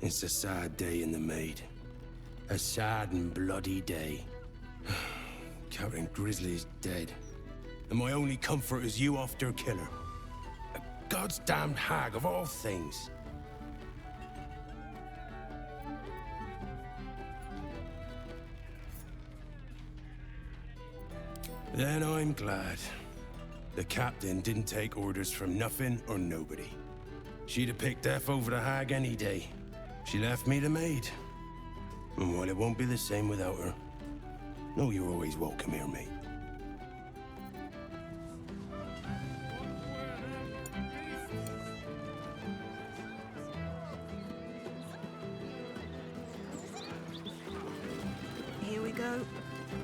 It's a sad day in the Maid. A sad and bloody day. Captain Grizzly's dead. And my only comfort is you off their killer. A God's damned hag of all things. Then I'm glad. The captain didn't take orders from nothing or nobody. She'd have picked F over the hag any day. She left me the Maid. And while it won't be the same without her, know you're always welcome here, mate. Here we go.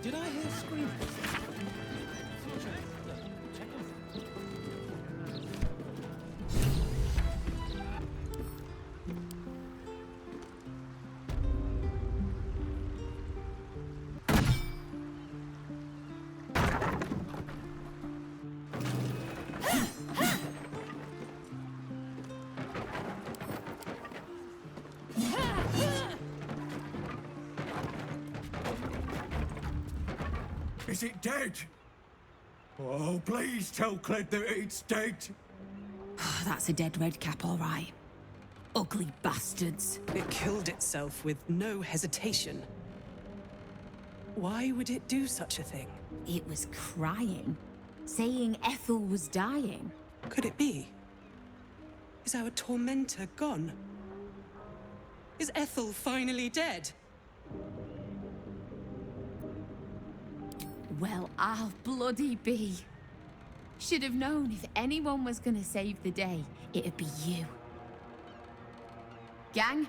Did I hear screaming? Is it dead? Oh, please tell Cled that it's dead. That's a dead redcap, all right. Ugly bastards. It killed itself with no hesitation. Why would it do such a thing? It was crying, saying Ethel was dying. Could it be? Is our tormentor gone? Is Ethel finally dead? Well, I'll bloody be. Should have known if anyone was gonna save the day, it'd be you. Gang,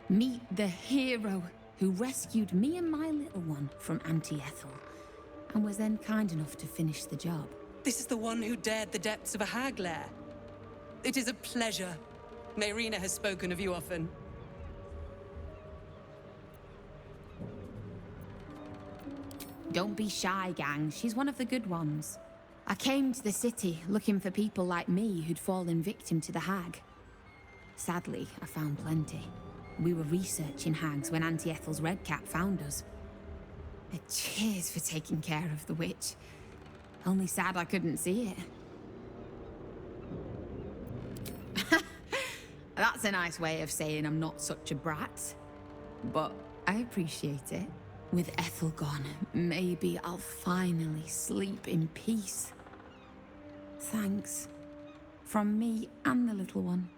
meet the hero who rescued me and my little one from Auntie Ethel, and was then kind enough to finish the job. This is the one who dared the depths of a hag lair. It is a pleasure. Mayrina has spoken of you often. Don't be shy, gang. She's one of the good ones. I came to the city looking for people like me who'd fallen victim to the hag. Sadly, I found plenty. We were researching hags when Auntie Ethel's redcap found us. Cheers for taking care of the witch. Only sad I couldn't see it. That's a nice way of saying I'm not such a brat. But I appreciate it. With Ethel gone, maybe I'll finally sleep in peace. Thanks. From me and the little one.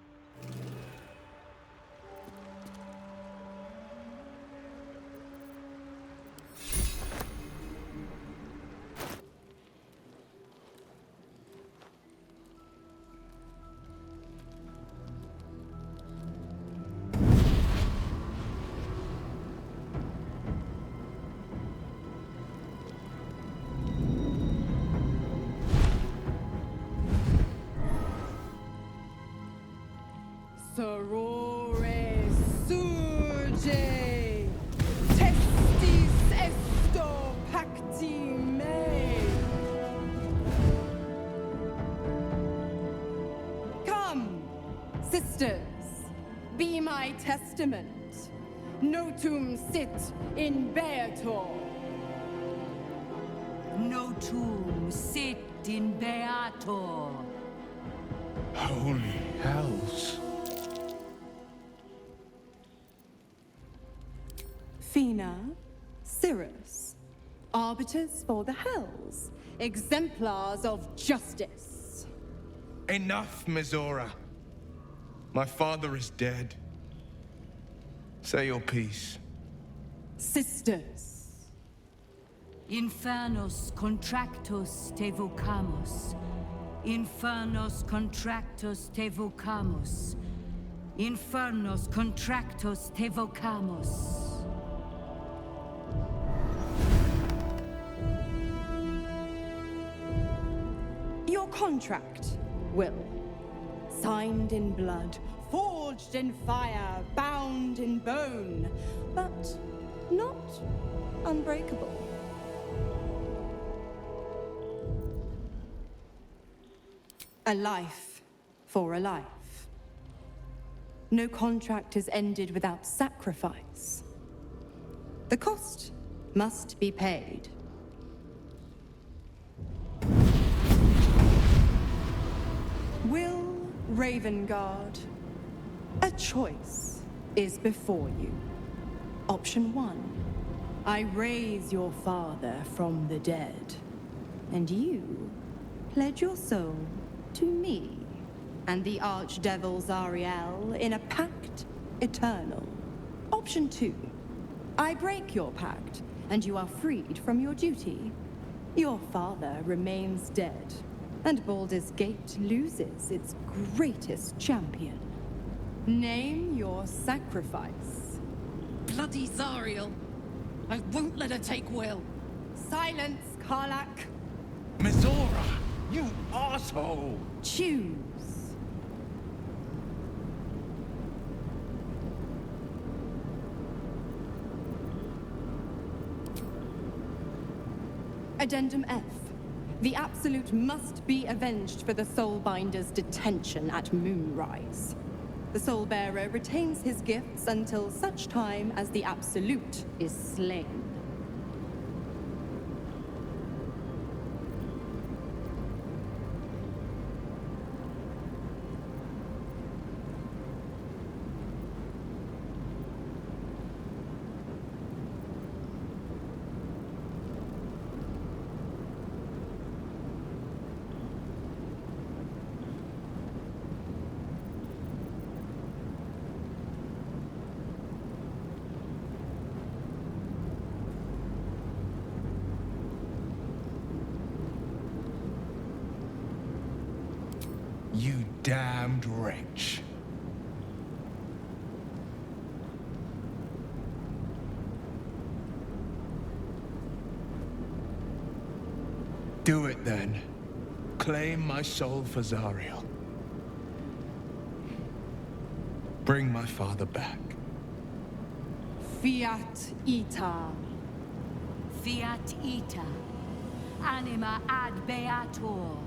Sorore surge, testis esto pacti me. Come, sisters, be my testament. Notum sit in beator. Notum sit in beator. Holy hells. Fina, Cirrus, arbiters for the hells, exemplars of justice. Enough, Mizora. My father is dead. Say your piece. Sisters, Infernos contractus te vocamus. Infernos contractus te vocamus. Infernos contractus te vocamus. your contract, Will. Signed in blood, forged in fire, bound in bone, but not unbreakable. A life for a life. No contract is ended without sacrifice. The cost must be paid. Will Ravengard, a choice is before you. Option 1. I raise your father from the dead, and you pledge your soul to me and the Archdevil Zariel in a pact eternal. Option 2. I break your pact, and you are freed from your duty. Your father remains dead, and Baldur's Gate loses its greatest champion. Name your sacrifice. Bloody Zariel! I won't let her take Will. Silence, Karlak. Mizora, you asshole! Choose. Addendum F. The Absolute must be avenged for the Soulbinder's detention at Moonrise. The Soulbearer retains his gifts until such time as the Absolute is slain. You damned wretch. Do it then. Claim my soul for Zariel. Bring my father back. Fiat Ita. Fiat ita. Anima ad beator.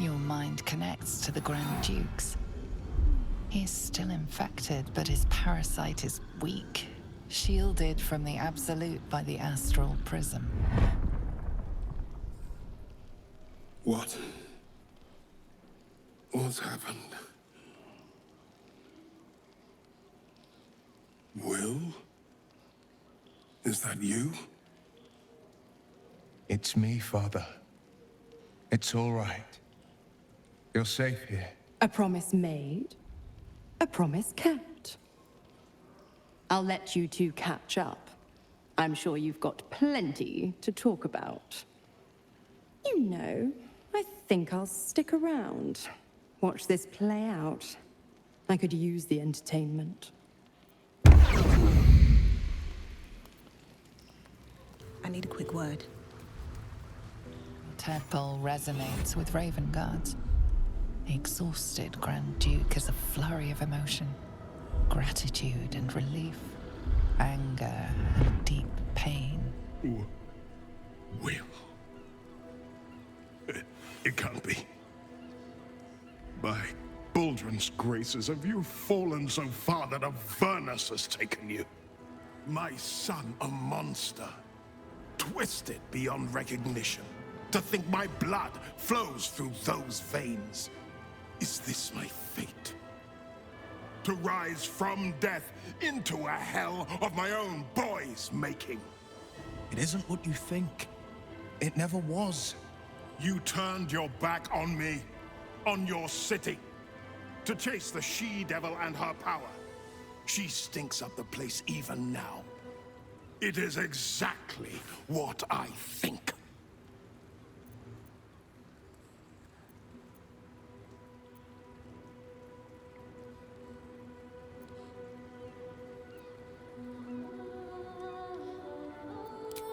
Your mind connects to the Grand Duke's. He's still infected, but his parasite is weak, shielded from the Absolute by the astral prism. What? What's happened? Will? Is that you? It's me, Father. It's all right. You're safe here. A promise made, a promise kept. I'll let you two catch up. I'm sure you've got plenty to talk about. You know, I think I'll stick around. Watch this play out. I could use the entertainment. I need a quick word. Tadpole resonates with Ravengard's. The exhausted Grand Duke has a flurry of emotion. Gratitude and relief. Anger and deep pain. Will. It can't be. By Baldrin's graces, have you fallen so far that Avernus has taken you? My son, a monster. Twisted beyond recognition. To think my blood flows through those veins. Is this my fate? To rise from death into a hell of my own boy's making? It isn't what you think. It never was. You turned your back on me, on your city, to chase the she-devil and her power. She stinks up the place even now. It is exactly what I think.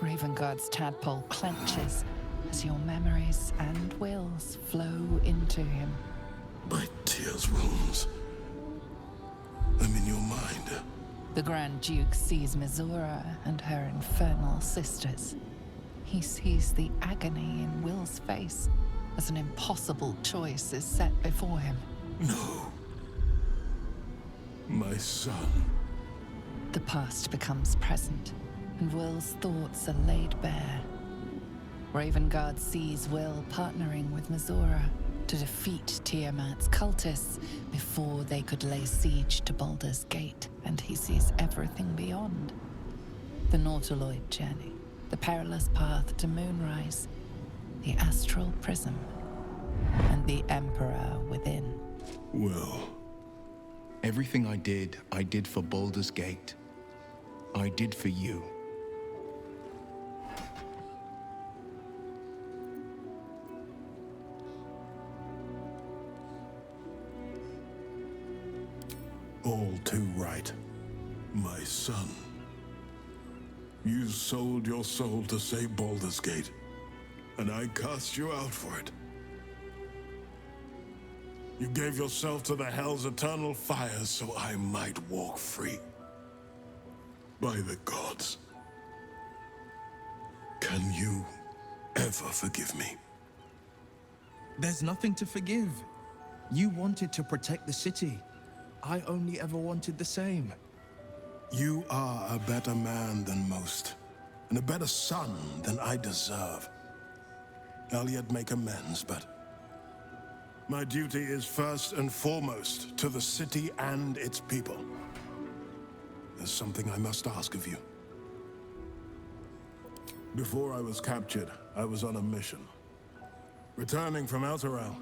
Ravengard's tadpole clenches as your memories and wills flow into him. My tears wounds. I'm in your mind. The Grand Duke sees Mizora and her infernal sisters. He sees the agony in Will's face as an impossible choice is set before him. No. My son. The past becomes present, and Will's thoughts are laid bare. Ravengard sees Will partnering with Mizora to defeat Tiamat's cultists before they could lay siege to Baldur's Gate, and he sees everything beyond. The Nautiloid journey, the perilous path to Moonrise, the astral prism, and the Emperor within. Will. Everything I did for Baldur's Gate. I did for you. All too right. My son. You sold your soul to save Baldur's Gate, and I cast you out for it. You gave yourself to the Hell's eternal fires so I might walk free. By the gods. Can you ever forgive me? There's nothing to forgive. You wanted to protect the city. I only ever wanted the same. You are a better man than most, and a better son than I deserve. I'll yet make amends, but my duty is first and foremost to the city and its people. There's something I must ask of you. Before I was captured, I was on a mission. Returning from Elturel,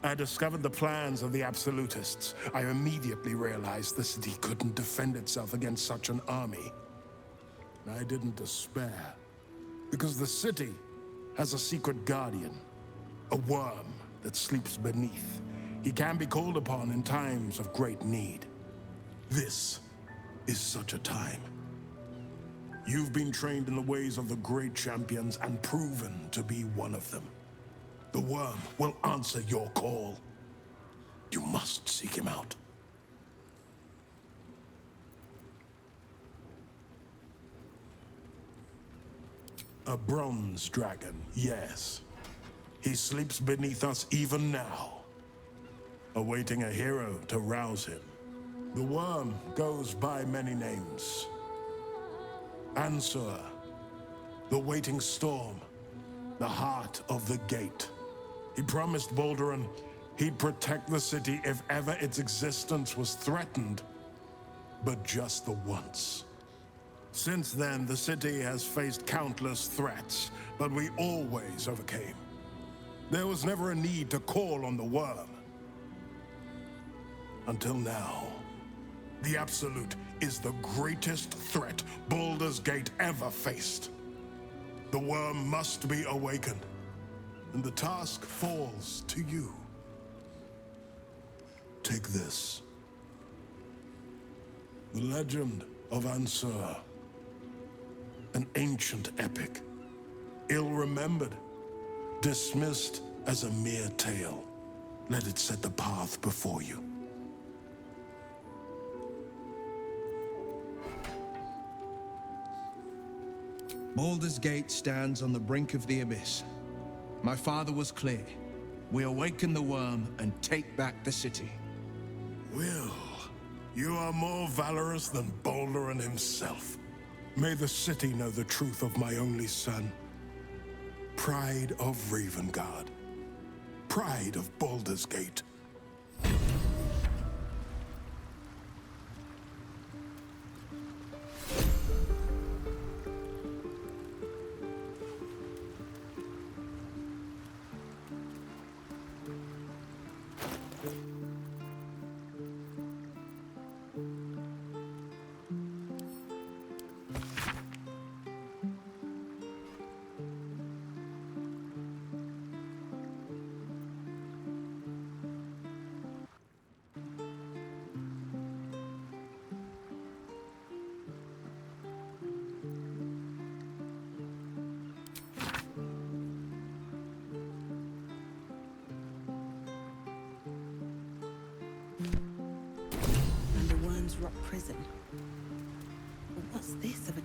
I discovered the plans of the Absolutists. I immediately realized the city couldn't defend itself against such an army. I didn't despair, because the city has a secret guardian, a worm that sleeps beneath. He can be called upon in times of great need. This is such a time. You've been trained in the ways of the great champions and proven to be one of them. The worm will answer your call. You must seek him out. A bronze dragon, yes. He sleeps beneath us even now, awaiting a hero to rouse him. The worm goes by many names. Ansur, the waiting storm, the heart of the gate. He promised Balduran he'd protect the city if ever its existence was threatened, but just the once. Since then, the city has faced countless threats, but we always overcame. There was never a need to call on the worm. Until now. The Absolute is the greatest threat Baldur's Gate ever faced. The worm must be awakened, and the task falls to you. Take this. The legend of Ansur. An ancient epic, ill-remembered, dismissed as a mere tale. Let it set the path before you. Baldur's Gate stands on the brink of the abyss. My father was clear. We awaken the worm and take back the city. Will, you are more valorous than Balduran himself. May the city know the truth of my only son. Pride of Ravengard. Pride of Baldur's Gate.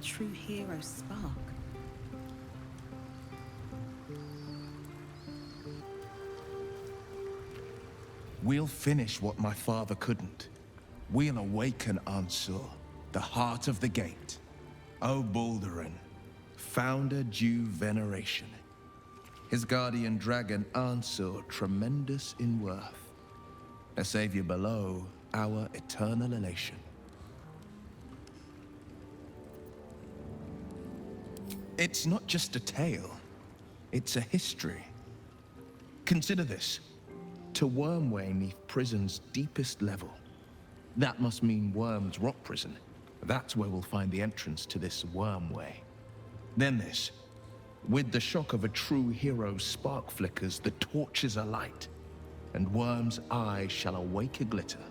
true hero spark. We'll finish what my father couldn't. We'll awaken Ansur, the heart of the gate. O Balduran, founder due veneration. His guardian dragon Ansur, tremendous in worth. A savior below, our eternal elation. It's not just a tale, it's a history. Consider this. To Wormway 'neath prison's deepest level. That must mean Worm's rock prison. That's where we'll find the entrance to this Wormway. Then this. With the shock of a true hero's spark flickers, the torches alight, and Worm's eyes shall awake a glitter.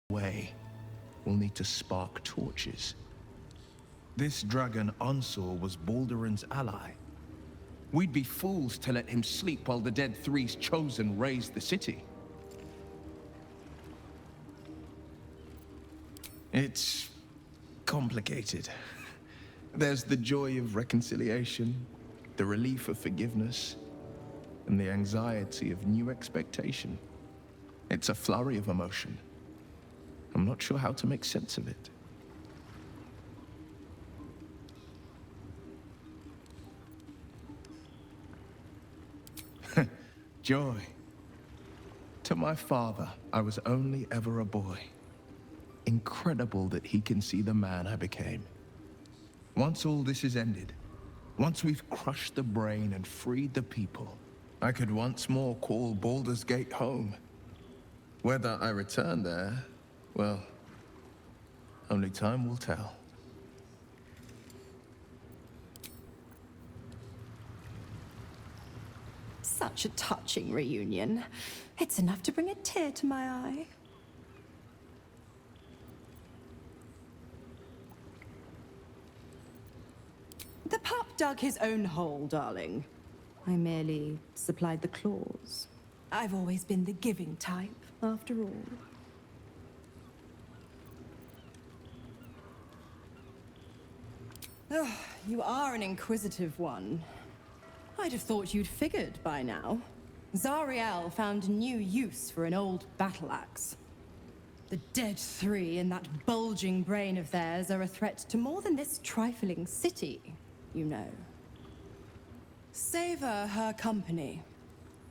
Way, we'll need to spark torches. This dragon Ansur was Balduran's ally. We'd be fools to let him sleep while the Dead Three's chosen raised the city. It's complicated. There's the joy of reconciliation, the relief of forgiveness, and the anxiety of new expectation. It's a flurry of emotion. I'm not sure how to make sense of it. Joy. To my father, I was only ever a boy. Incredible that he can see the man I became. Once all this is ended, once we've crushed the brain and freed the people, I could once more call Baldur's Gate home. Whether I return there, well, only time will tell. Such a touching reunion. It's enough to bring a tear to my eye. The pup dug his own hole, darling. I merely supplied the claws. I've always been the giving type, after all. Oh, you are an inquisitive one. I'd have thought you'd figured by now. Zariel found new use for an old battle axe. The Dead Three and that bulging brain of theirs are a threat to more than this trifling city, you know. Savor her company.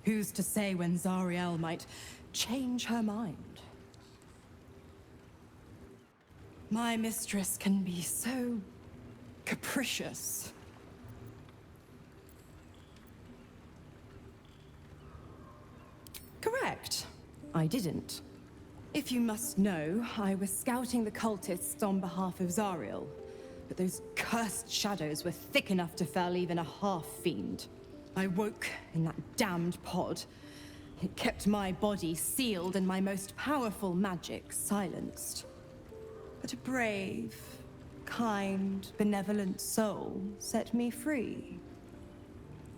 Who's to say when Zariel might change her mind? My mistress can be so capricious. Correct. I didn't. If you must know, I was scouting the cultists on behalf of Zariel, but those cursed shadows were thick enough to fell even a half-fiend. I woke in that damned pod. It kept my body sealed and my most powerful magic silenced. But a brave, kind, benevolent soul set me free.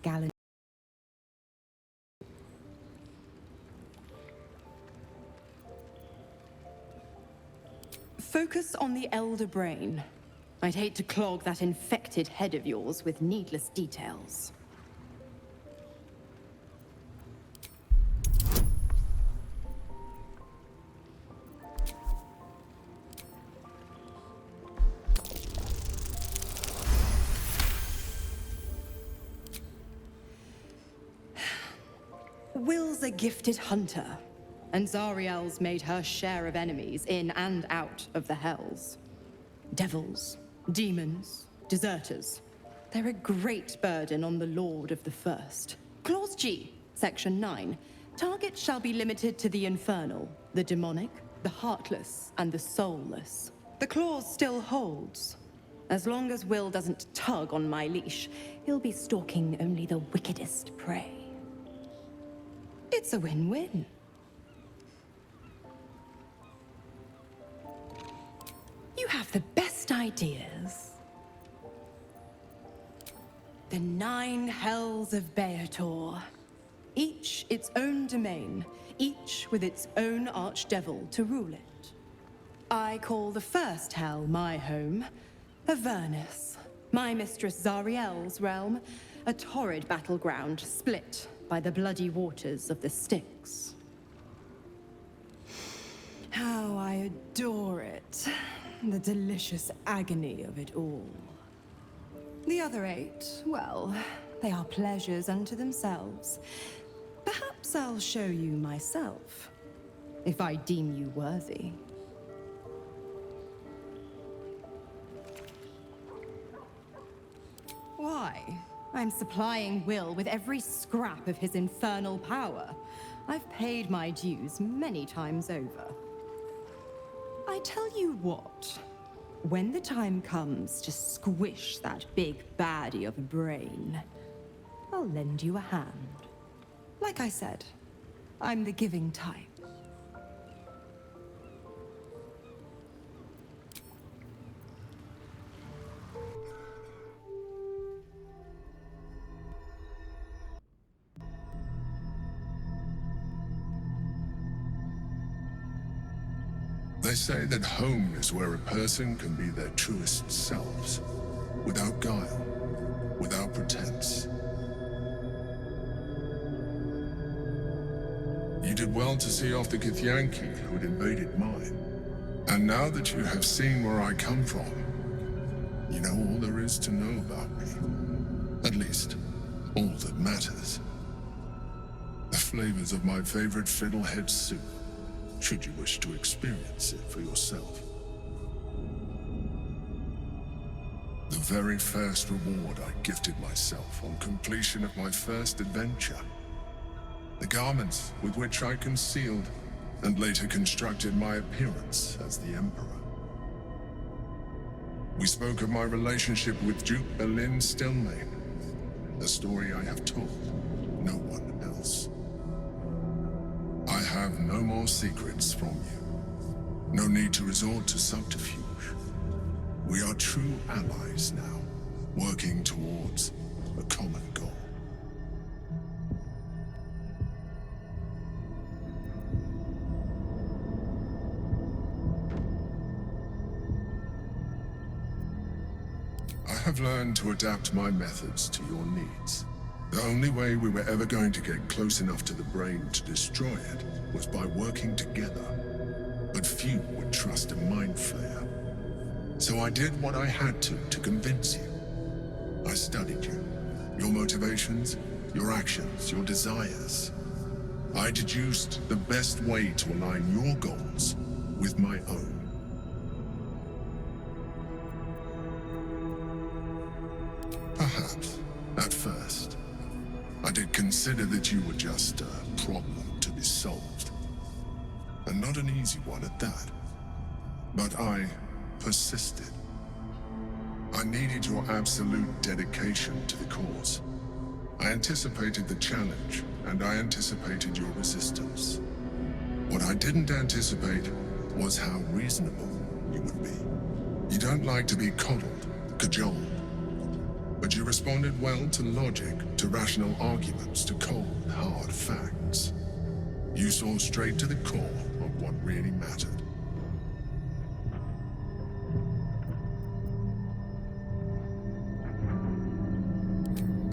Gallant. Focus on the elder brain. I'd hate to clog that infected head of yours with needless details. Will's a gifted hunter, and Zariel's made her share of enemies in and out of the Hells. Devils, demons, deserters. They're a great burden on the Lord of the First. Clause G, Section 9. Targets shall be limited to the infernal, the demonic, the heartless, and the soulless. The clause still holds. As long as Will doesn't tug on my leash, he'll be stalking only the wickedest prey. It's a win-win. You have the best ideas. The 9 hells of Beator. Each its own domain, each with its own archdevil to rule it. I call the first hell my home, Avernus, my mistress Zariel's realm, a torrid battleground split by the bloody waters of the Styx. How I adore it. The delicious agony of it all. The other 8, well, they are pleasures unto themselves. Perhaps I'll show you myself, if I deem you worthy. Why? I'm supplying Will with every scrap of his infernal power. I've paid my dues many times over. I tell you what, when the time comes to squish that big baddie of a brain, I'll lend you a hand. Like I said, I'm the giving type. They say that home is where a person can be their truest selves, without guile, without pretense. You did well to see off the Githyanki who had invaded mine. And now that you have seen where I come from, you know all there is to know about me. At least, all that matters. The flavors of my favorite fiddlehead soup, should you wish to experience it for yourself. The very first reward I gifted myself on completion of my first adventure. The garments with which I concealed and later constructed my appearance as the Emperor. We spoke of my relationship with Duke Berlin Stelmane, a story I have told no one else. I have no more secrets from you. No need to resort to subterfuge. We are true allies now, working towards a common goal. I have learned to adapt my methods to your needs. The only way we were ever going to get close enough to the brain to destroy it was by working together. But few would trust a mind flayer. So I did what I had to convince you. I studied you, your motivations, your actions, your desires. I deduced the best way to align your goals with my own. Perhaps, at first, I did consider that you were just a problem to be solved. And not an easy one at that. But I persisted. I needed your absolute dedication to the cause. I anticipated the challenge, and I anticipated your resistance. What I didn't anticipate was how reasonable you would be. You don't like to be coddled, cajoled. But you responded well to logic, to rational arguments, to cold, hard facts. You saw straight to the core of what really mattered.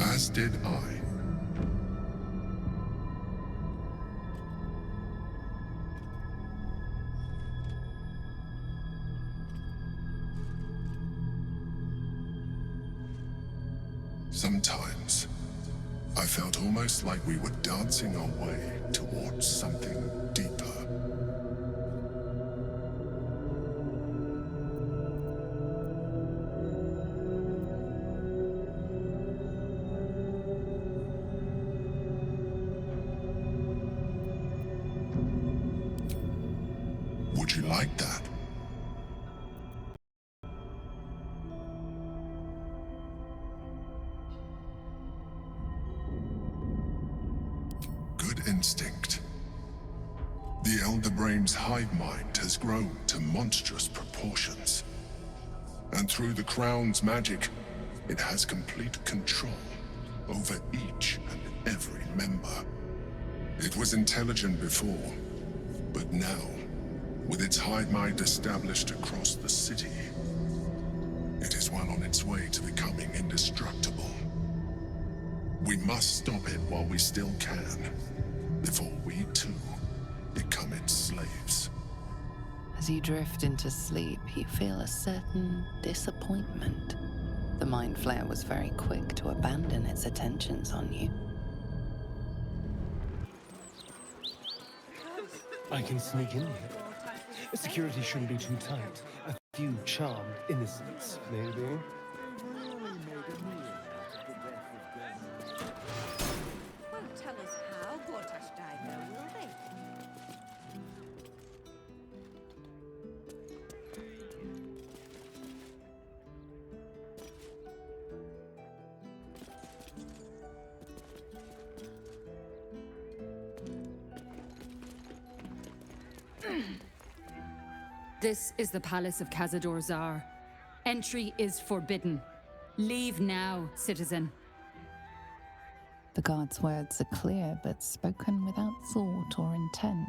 As did I. Sometimes, I felt almost like we were dancing our way towards something deeper. Would you like that? Instinct. The Elder Brain's hive mind has grown to monstrous proportions. And through the Crown's magic, it has complete control over each and every member. It was intelligent before, but now, with its hive mind established across the city, It is well on its way to becoming indestructible. We must stop it while we still can, before we too become its slaves. As you drift into sleep, you feel a certain disappointment. The Mind Flayer was very quick to abandon its attentions on you. I can sneak in here. Security shouldn't be too tight. A few charmed innocents, maybe. Won't tell us how Gortash died, though, will they? This is the Palace of Cazador Zar. Entry is forbidden. Leave now, citizen. The guard's words are clear, but spoken without thought or intent.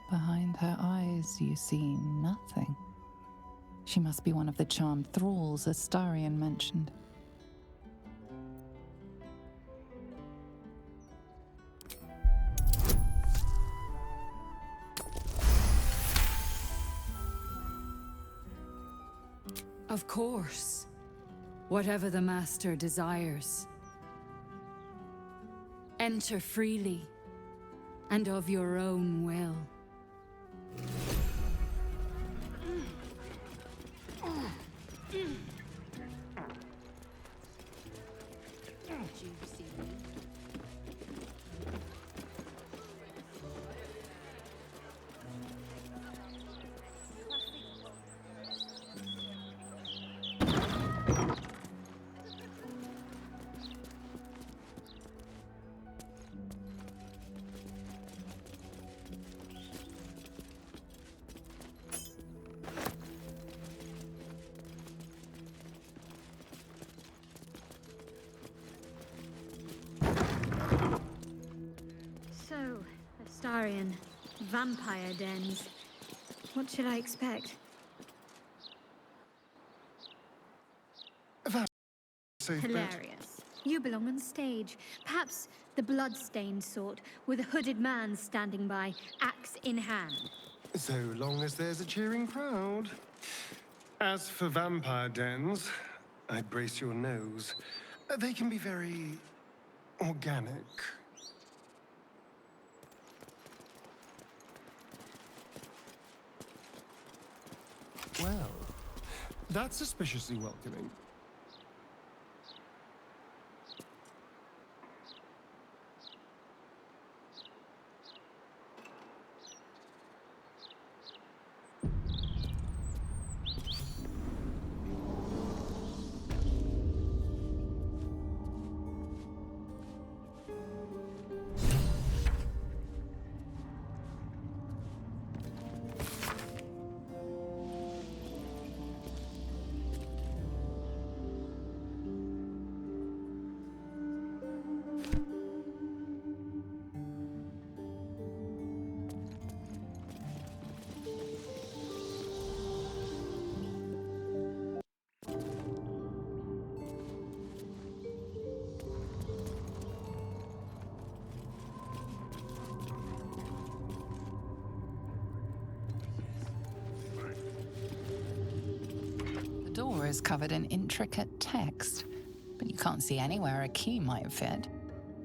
Behind her eyes, you see nothing. She must be one of the charmed thralls Astarion mentioned. Of course. Whatever the Master desires. Enter freely, and of your own will. So, Astarion, vampire dens. What should I expect? Hilarious. You belong on stage. Perhaps the blood-stained sort, with a hooded man standing by, axe in hand. So long as there's a cheering crowd. As for vampire dens, I'd brace your nose. They can be very organic. Well, that's suspiciously welcoming. The door is covered in intricate text, but you can't see anywhere a key might fit.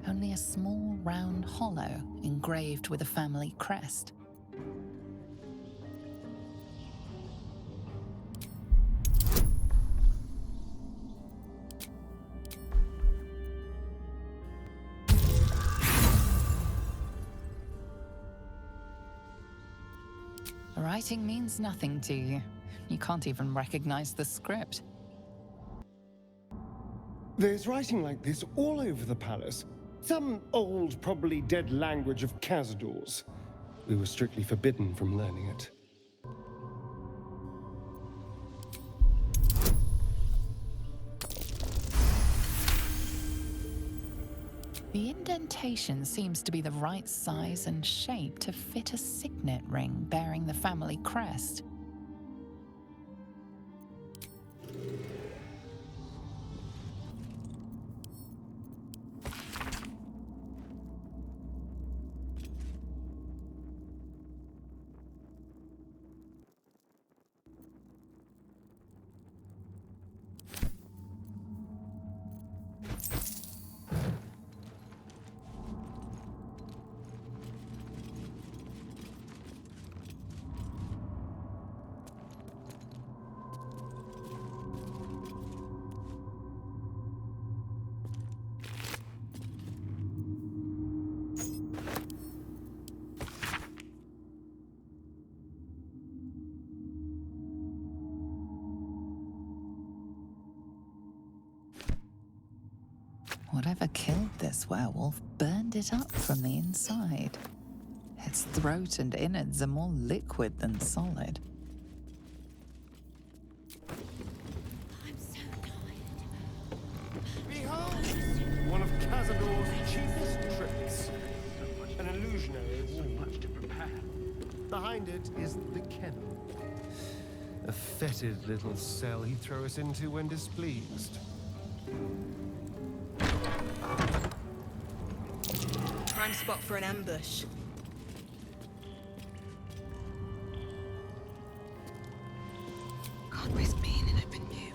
Only a small round hollow engraved with a family crest. The writing means nothing to you. You can't even recognize the script. There's writing like this all over the palace. Some old, probably dead language of Cazador's. We were strictly forbidden from learning it. The indentation seems to be the right size and shape to fit a signet ring bearing the family crest. Whatever killed this werewolf burned it up from the inside. Its throat and innards are more liquid than solid. I'm so tired. Behold! One of Cazador's chiefest tricks. An illusionary wall. So much to prepare. Behind it is the kennel. A fetid little cell he'd throw us into when displeased. Prime spot for an ambush. Can't risk being in open view.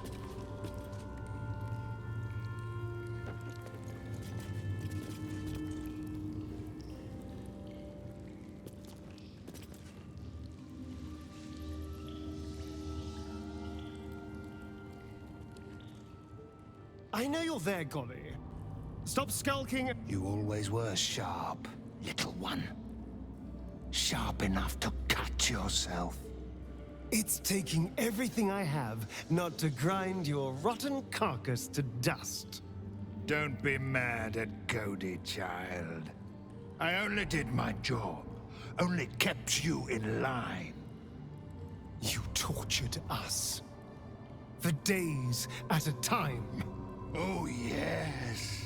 I know you're there, Golly. Stop skulking. You always were sharp, little one. Sharp enough to cut yourself. It's taking everything I have not to grind your rotten carcass to dust. Don't be mad at Cody, child. I only did my job. Only kept you in line. You tortured us. For days at a time. Oh, yes.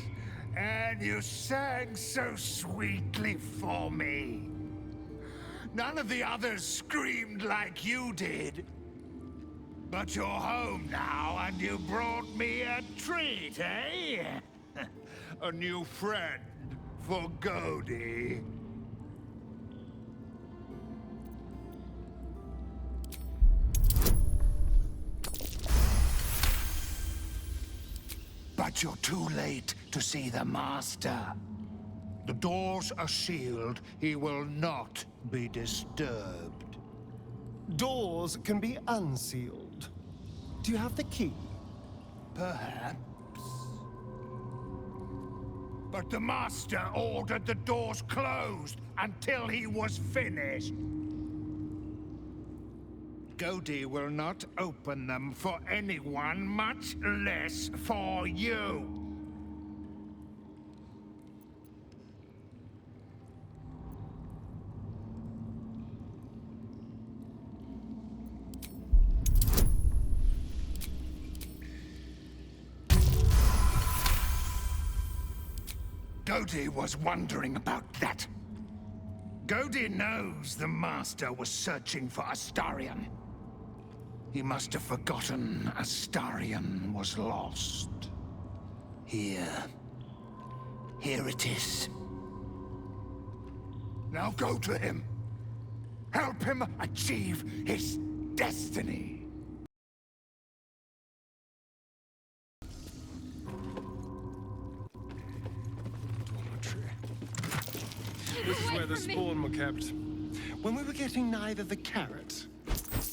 And you sang so sweetly for me. None of the others screamed like you did. But you're home now, and you brought me a treat, eh? A new friend for Cody. But you're too late to see the Master. The doors are sealed. He will not be disturbed. Doors can be unsealed. Do you have the key? Perhaps. But the Master ordered the doors closed until he was finished. Cody will not open them for anyone, much less for you. Cody was wondering about that. Cody knows the Master was searching for Astarion. He must have forgotten Astarion was lost. Here. Here it is. Now go to him. Help him achieve his destiny. This is where the spawn were kept. When we were getting neither the carrot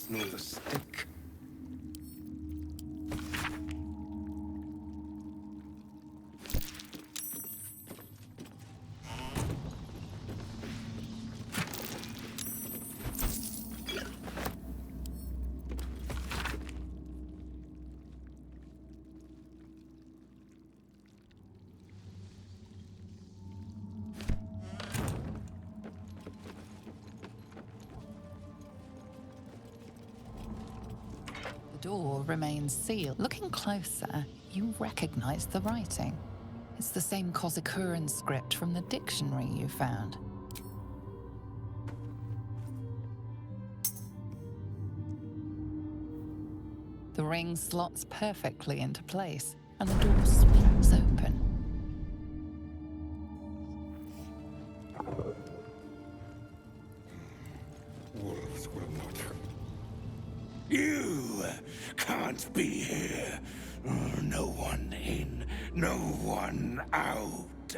nor the stick. The door remains sealed. Looking closer, you recognize the writing. It's the same Kozakuran script from the dictionary you found. The ring slots perfectly into place, and the door swings open. Wolves will not. You can't be here. No one in, no one out.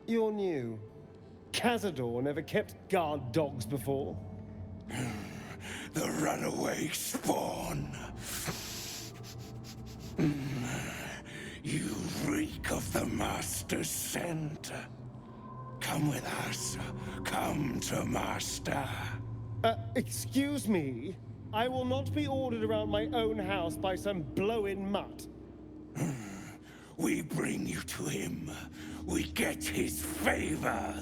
You're new. Cazador never kept guard dogs before. The runaway spawn. You reek of the Master's scent. Come with us. Come to Master. Excuse me? I will not be ordered around my own house by some blow-in mutt. We bring you to him. We get his favor.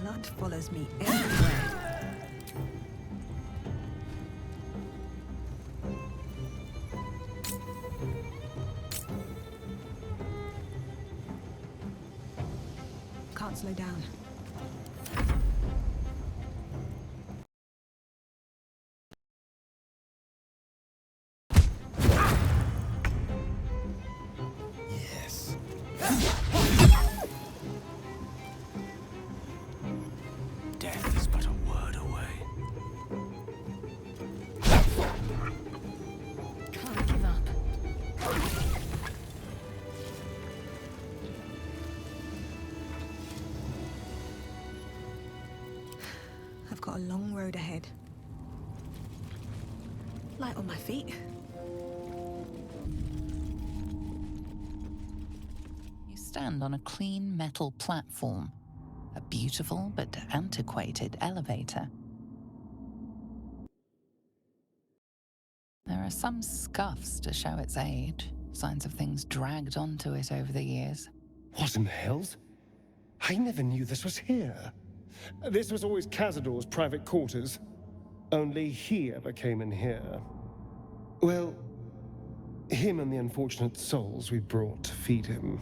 Blood follows me everywhere. Can't slow down. Yes. Death is but a word away. Can't give up. I've got a long road ahead. Light on my feet. You stand on a clean metal platform, a beautiful but antiquated elevator. There are some scuffs to show its age, signs of things dragged onto it over the years. What in the hells? I never knew this was here. This was always Cazador's private quarters. Only he ever came in here. Well, him and the unfortunate souls we brought to feed him.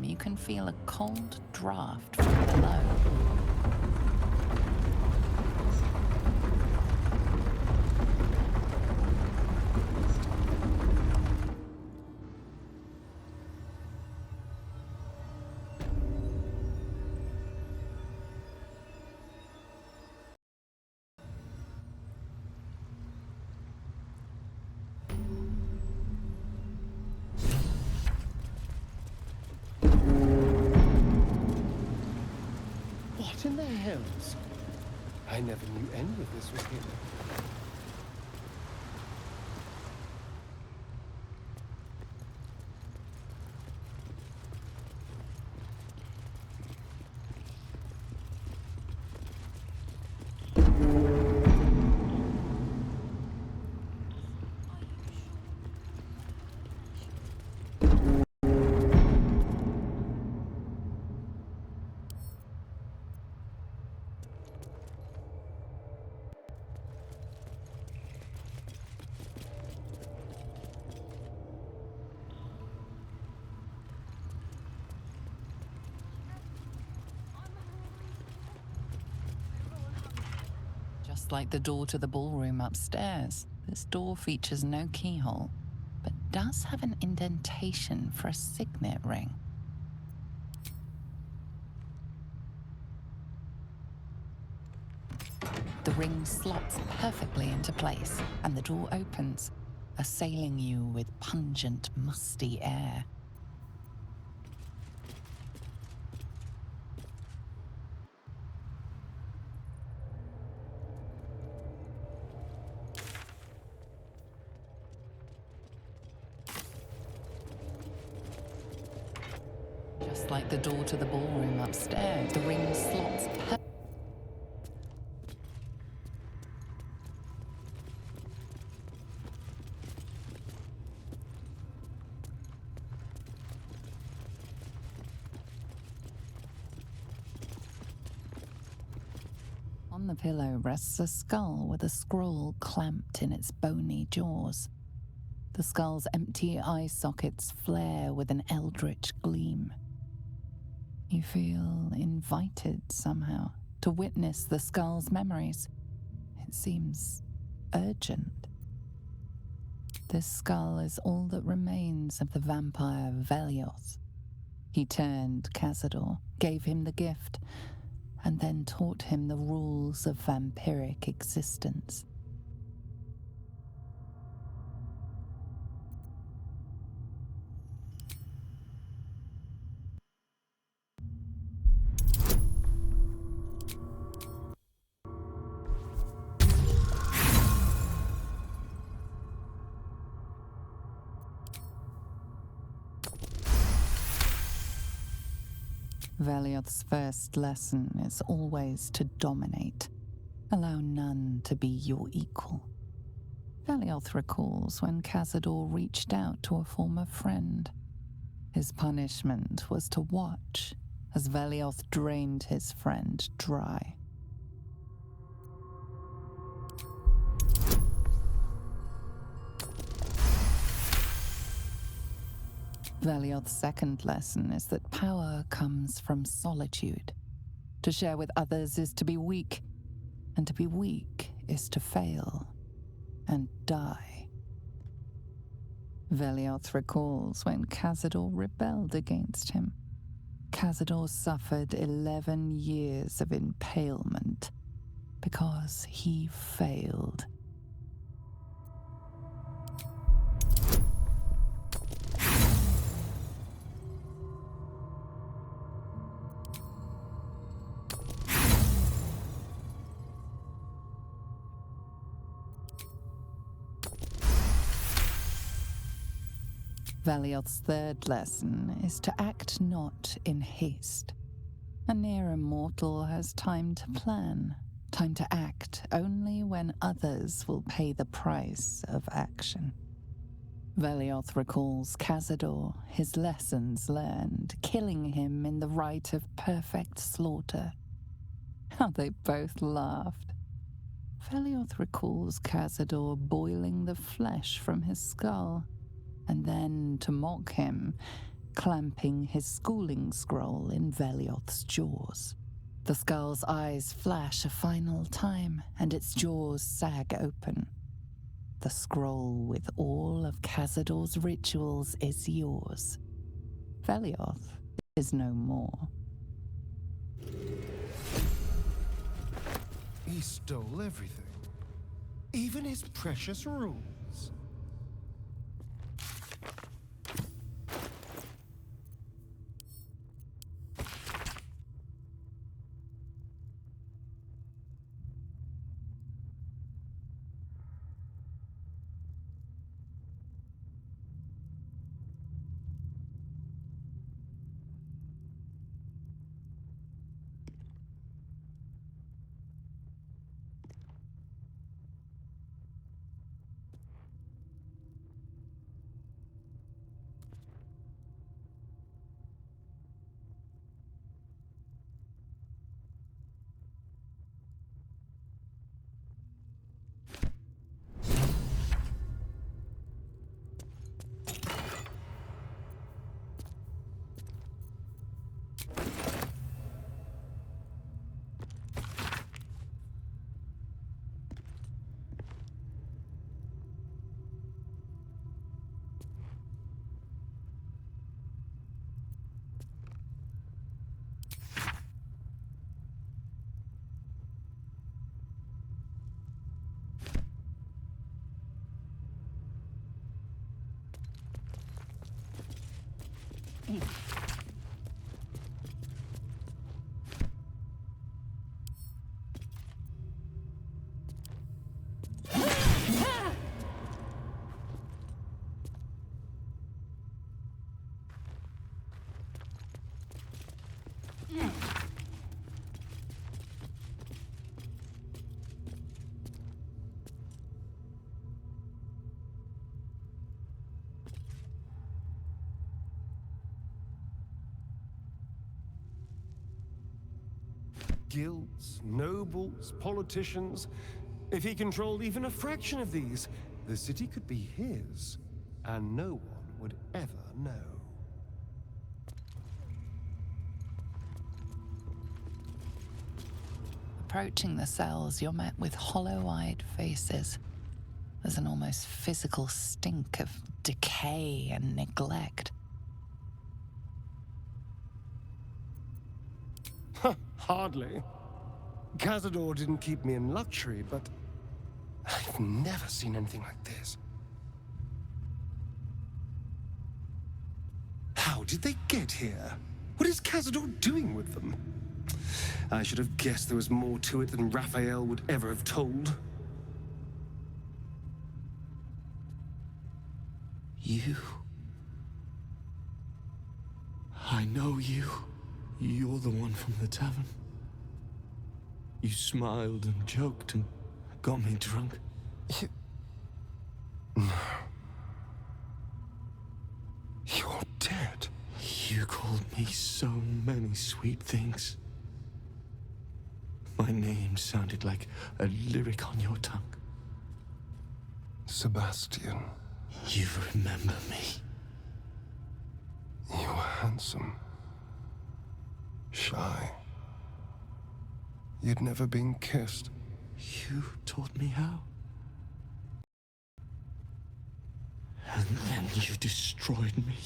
You can feel a cold draft from below. What in the hells? I never knew any of this was here. Just like the door to the ballroom upstairs, this door features no keyhole, but does have an indentation for a signet ring. The ring slots perfectly into place, and the door opens, assailing you with pungent, musty air. Just like the door to the ballroom upstairs, the ring slots perfectly. On the pillow rests a skull with a scroll clamped in its bony jaws. The skull's empty eye sockets flare with an eldritch gleam. You feel invited somehow to witness the skull's memories. It seems urgent. This skull is all that remains of the vampire Velioth. He turned Cazador, gave him the gift, and then taught him the rules of vampiric existence. Velioth's first lesson is always to dominate. Allow none to be your equal. Velioth recalls when Cazador reached out to a former friend. His punishment was to watch as Velioth drained his friend dry. Velioth's second lesson is that power comes from solitude. To share with others is to be weak, and to be weak is to fail and die. Velioth recalls when Cazador rebelled against him. Cazador suffered 11 years of impalement because he failed. Velioth's third lesson is to act not in haste. A near immortal has time to plan, time to act only when others will pay the price of action. Velioth recalls Cazador, his lessons learned, killing him in the rite of perfect slaughter. How they both laughed. Velioth recalls Cazador boiling the flesh from his skull, and then, to mock him, clamping his schooling scroll in Velioth's jaws. The skull's eyes flash a final time, and its jaws sag open. The scroll with all of Cazador's rituals is yours. Velioth is no more. He stole everything. Even his precious rules. Guilds, nobles, politicians. If he controlled even a fraction of these, the city could be his. and no one would ever know. Approaching the cells, you're met with hollow-eyed faces. There's an almost physical stink of decay and neglect. Hardly. Cazador didn't keep me in luxury, but I've never seen anything like this. How did they get here? What is Cazador doing with them? I should have guessed there was more to it than Raphael would ever have told. You. I know you. You're the one from the tavern. You smiled and joked and got me drunk. No. You're dead. You called me so many sweet things. My name sounded like a lyric on your tongue. Sebastian. You remember me. You were handsome. Shy. You'd never been kissed. You taught me how. And then you destroyed me.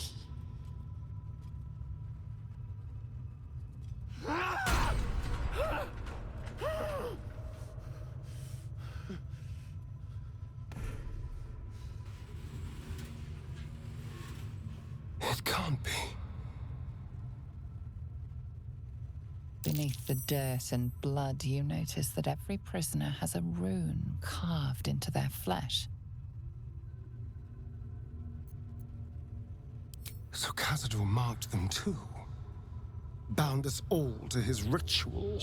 It can't be. Beneath the dirt and blood, you notice that every prisoner has a rune carved into their flesh. So Cazador marked them too. Bound us all to his ritual.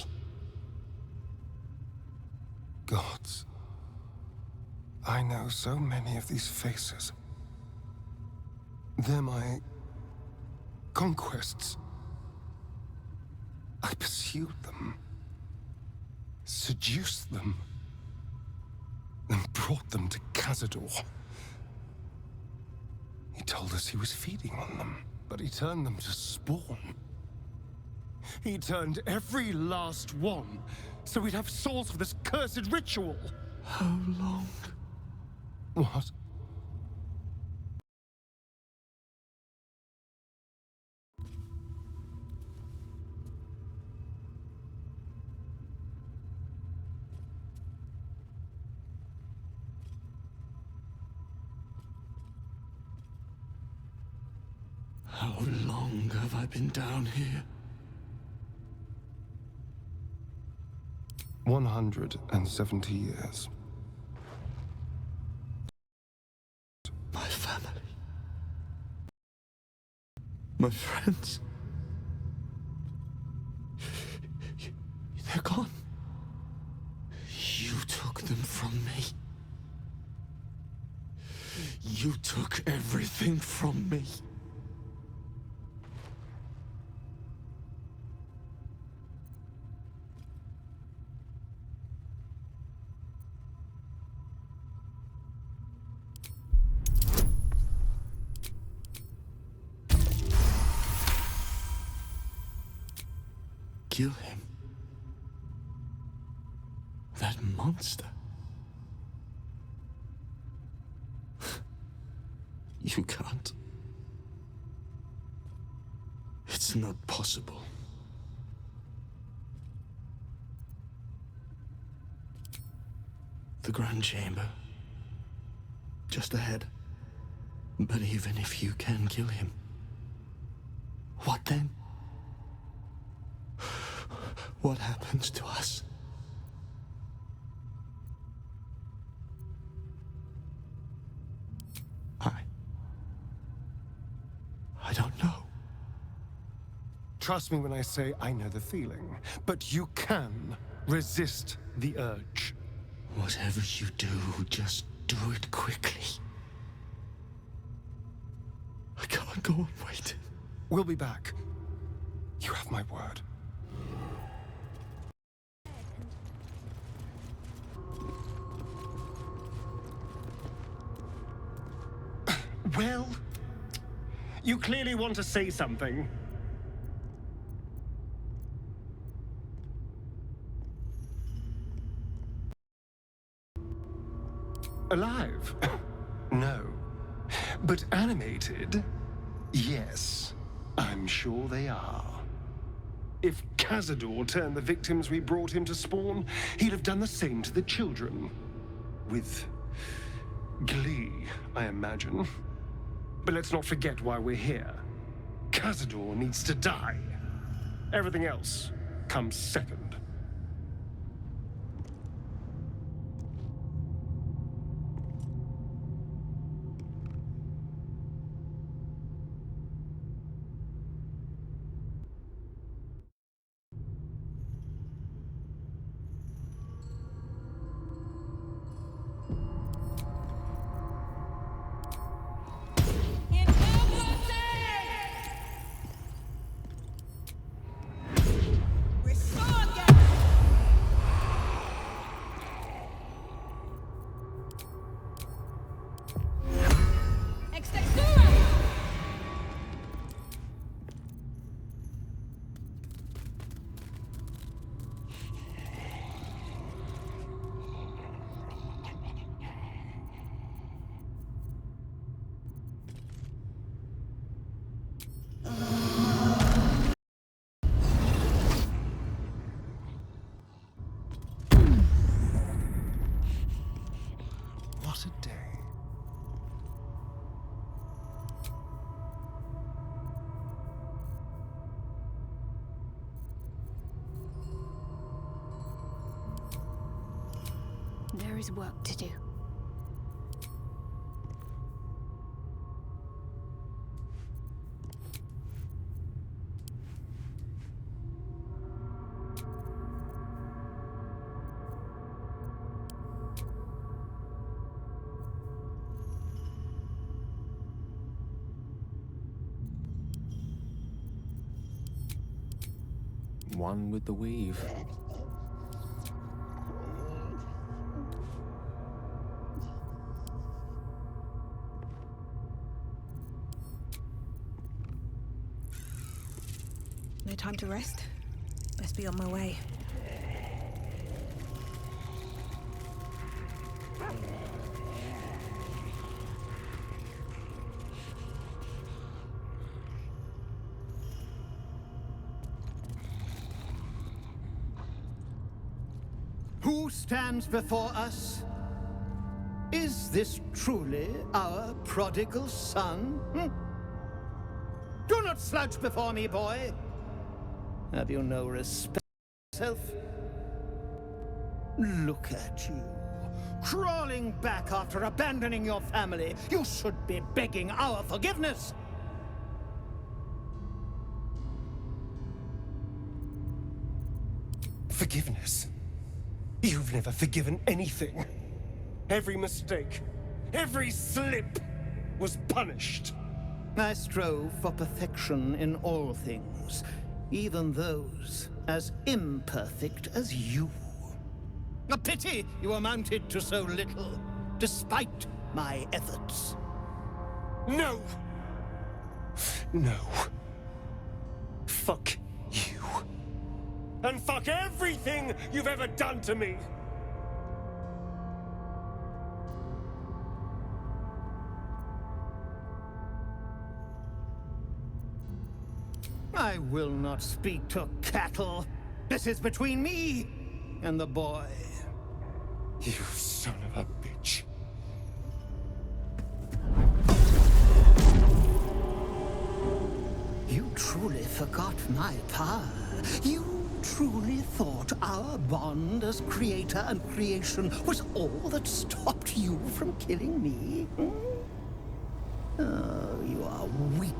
Gods. I know so many of these faces. They're my conquests. I pursued them, seduced them, and brought them to Cazador. He told us he was feeding on them, but he turned them to spawn. He turned every last one, so we'd have souls for this cursed ritual. How long? What? How long have I been down here? 170 years. My family. My friends. They're gone. You took them from me. You took everything from me. Kill him. That monster. You can't. It's not possible. The Grand Chamber. Just ahead. But even if you can kill him, what then? What happens to us? I don't know. Trust me when I say I know the feeling, but you can resist the urge. Whatever you do, just do it quickly. I can't go on waiting. We'll be back. You have my word. Well, you clearly want to say something. Alive? No. But animated? Yes. I'm sure they are. If Cazador turned the victims we brought him to spawn, he'd have done the same to the children. With glee, I imagine. But let's not forget why we're here. Cazador needs to die. Everything else comes second. What a day. There is work to do. One with the weave. No time to rest. Best be on my way. Who stands before us? Is this truly our prodigal son? Do not slouch before me, boy. Have you no respect for yourself? Look at you, crawling back after abandoning your family. You should be begging our forgiveness. Forgiveness? You've never forgiven anything. Every mistake, every slip was punished. I strove for perfection in all things, even those as imperfect as you. A pity you amounted to so little, despite my efforts. No! No. Fuck you. And fuck everything you've ever done to me! I will not speak to cattle. This is between me and the boy. You son of a bitch. You truly forgot my power. You truly thought our bond as creator and creation was all that stopped you from killing me? Oh, you are weak,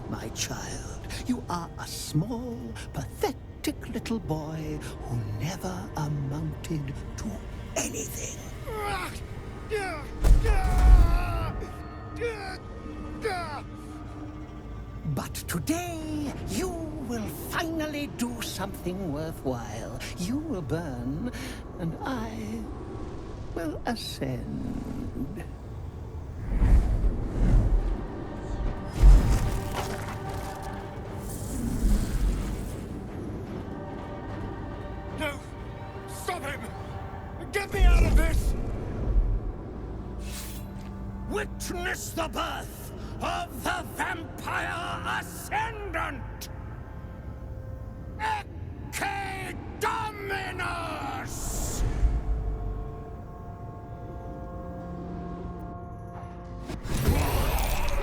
my child. You are a small, pathetic little boy who never amounted to anything. But today, you will finally do something worthwhile. You will burn, and I will ascend. witness the birth of the Vampire Ascendant! Ecce Dominus!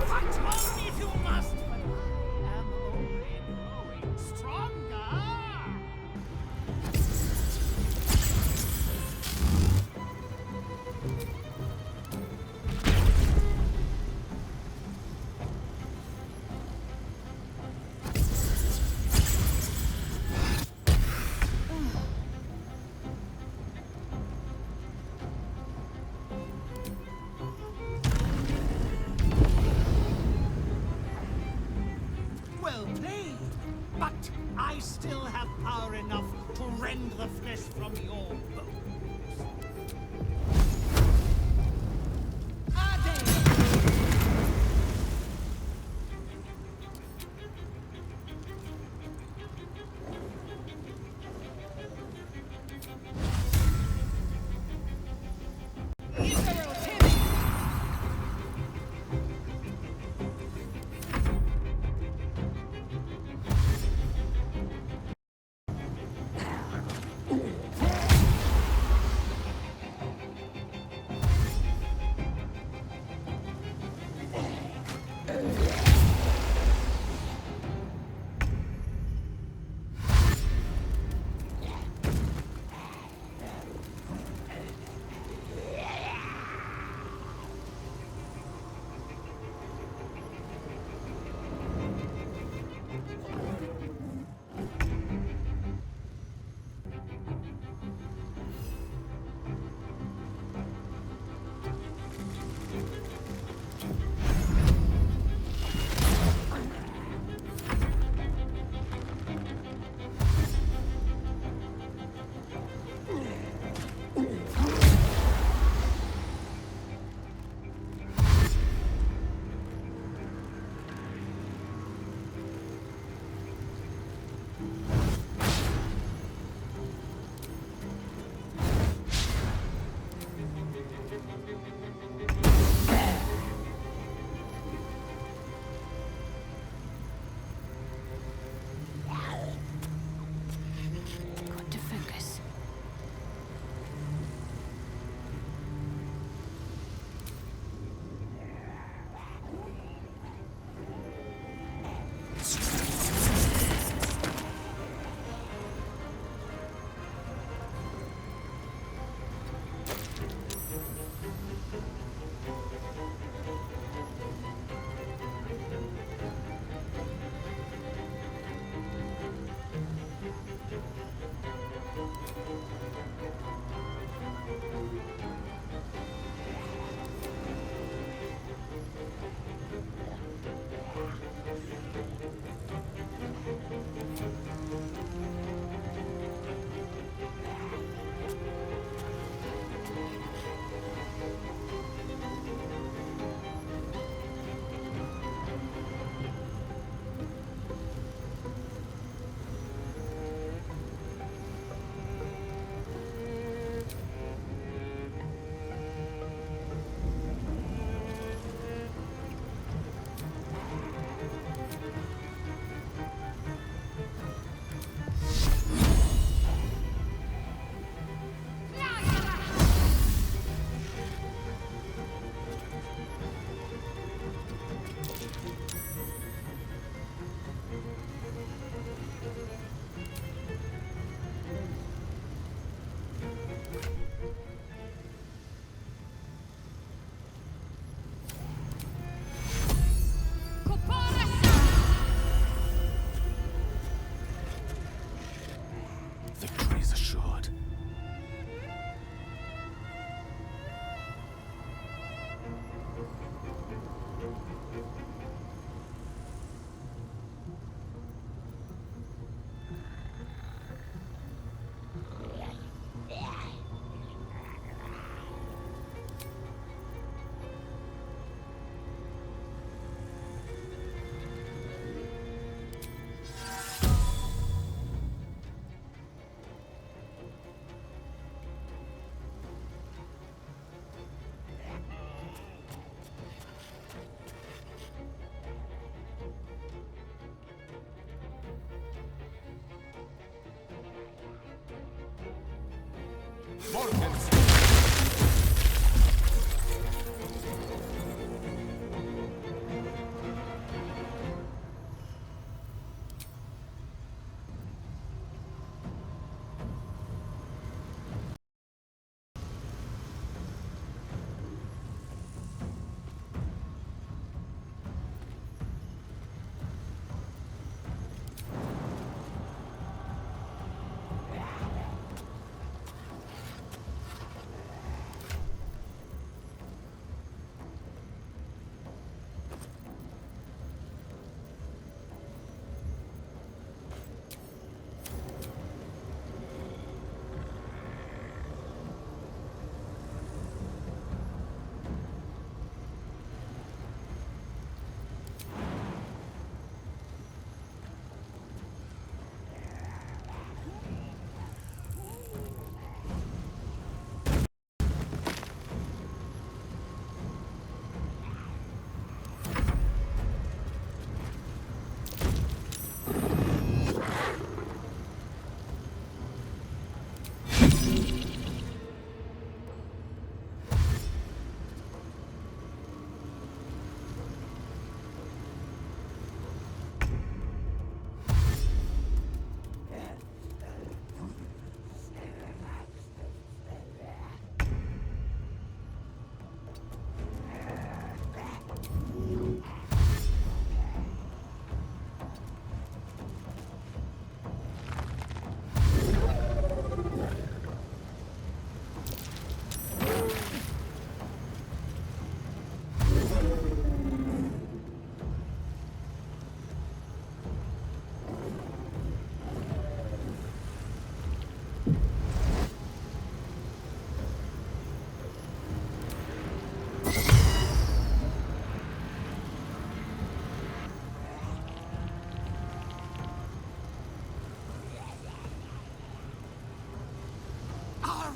Fight on if you must, but I am only growing stronger! Well played, but I still have power enough to rend the flesh from your bones.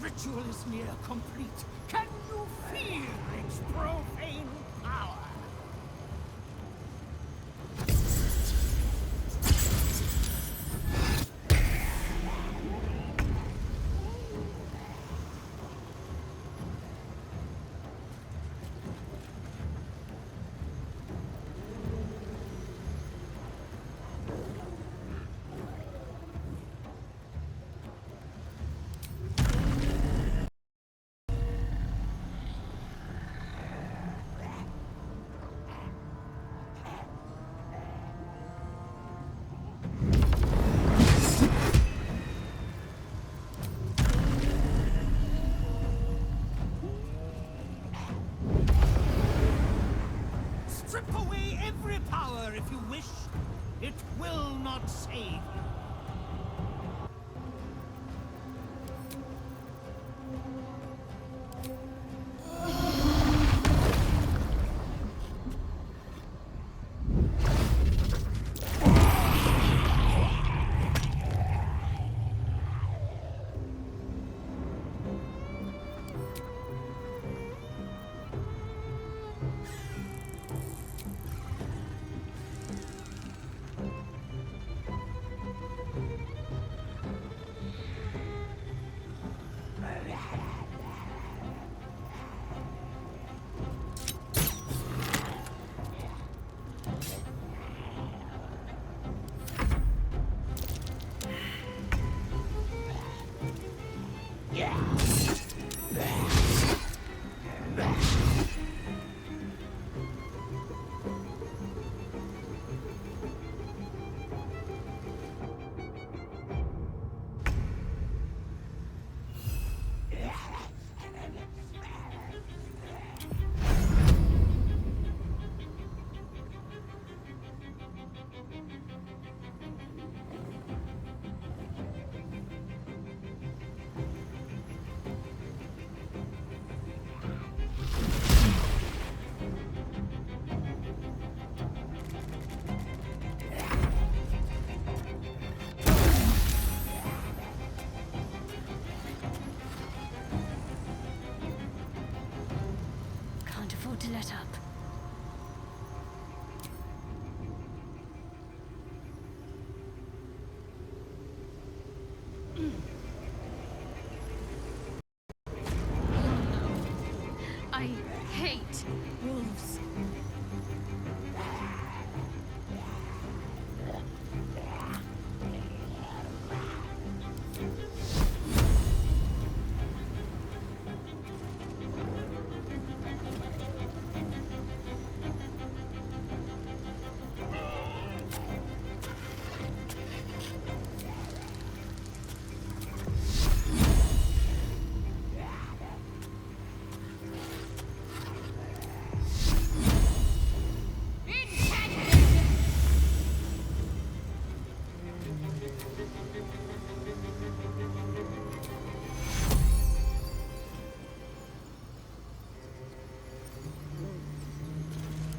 ritual is near complete. Can you feel its profane power? Strip away every power if you wish. It will not save you.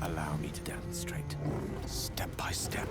Allow me to demonstrate, step by step.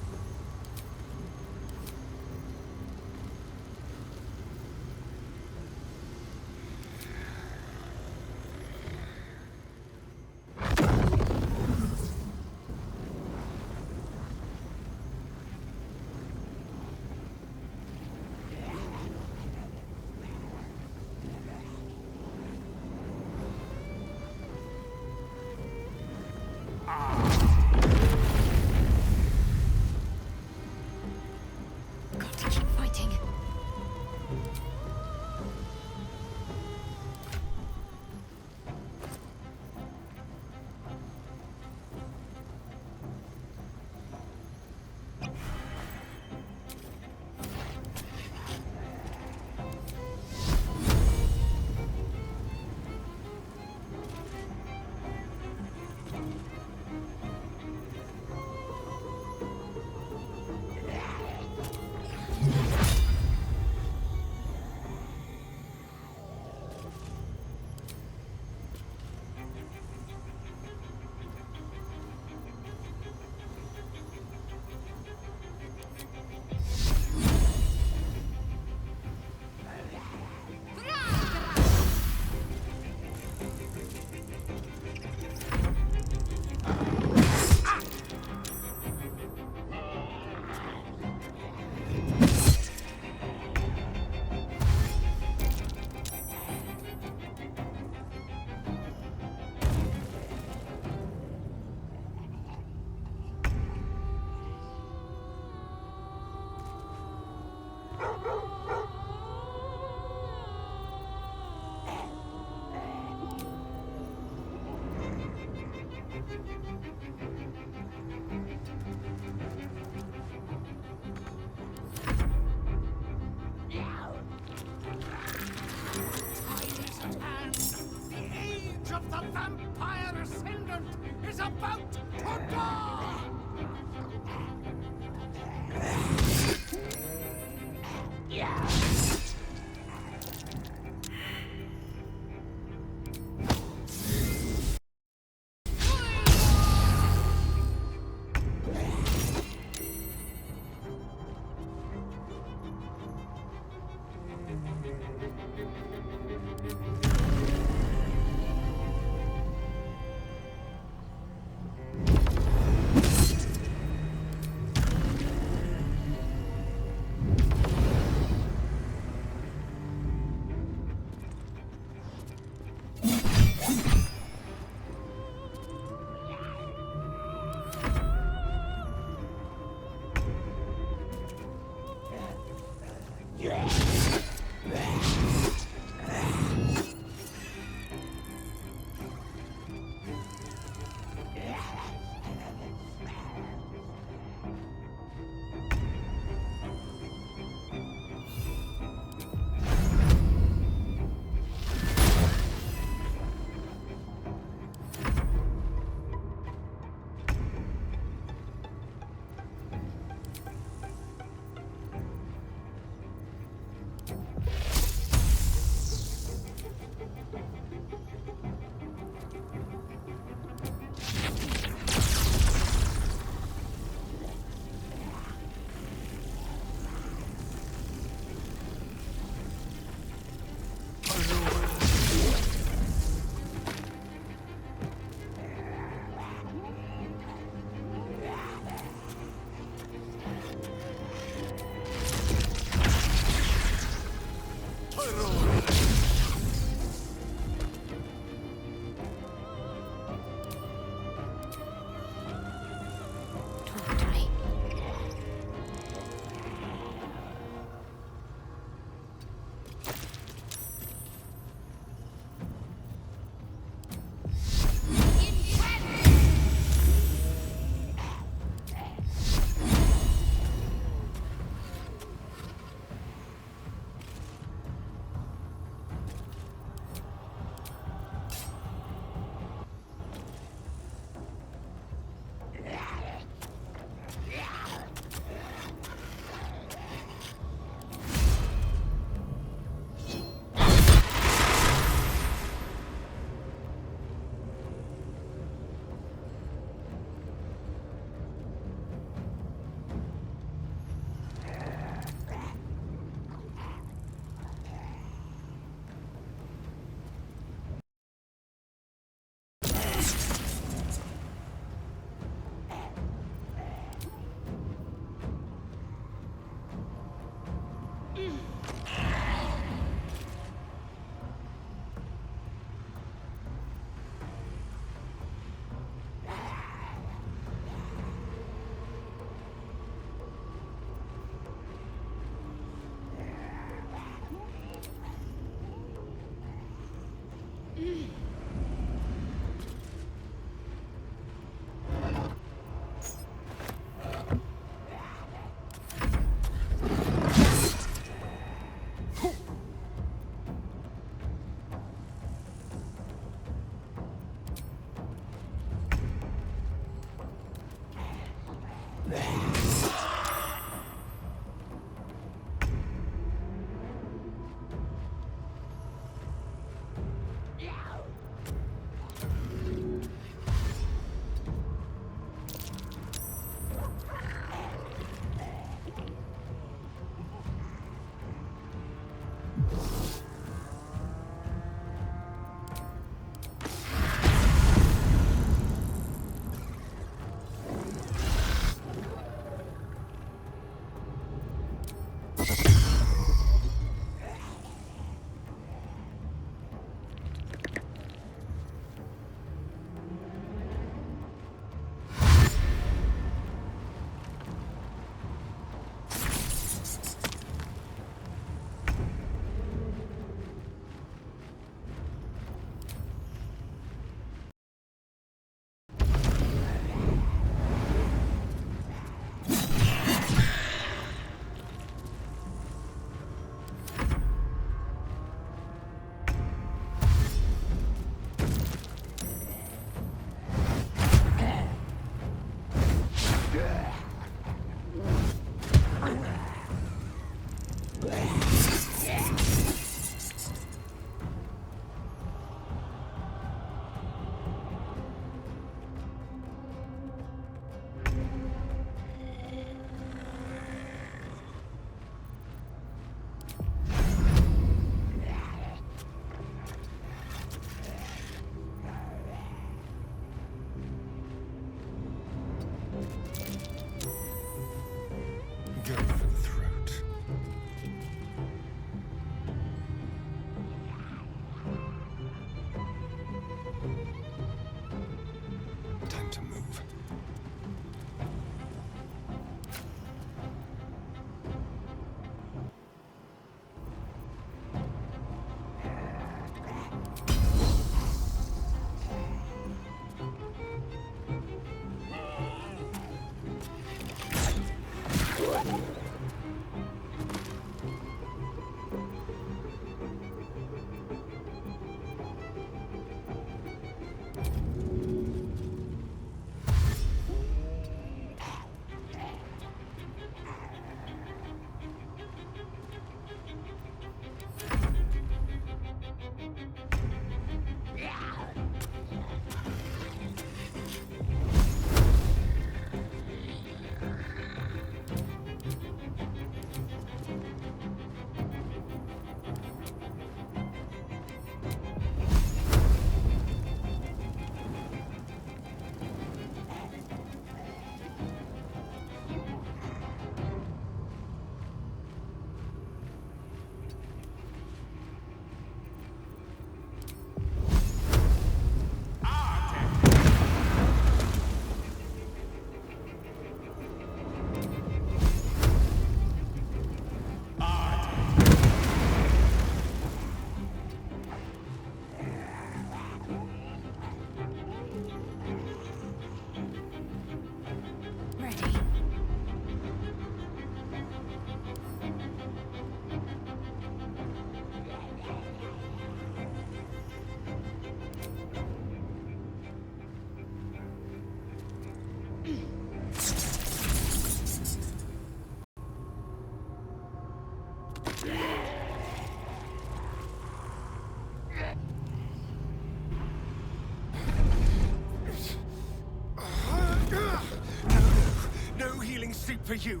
sleep for you!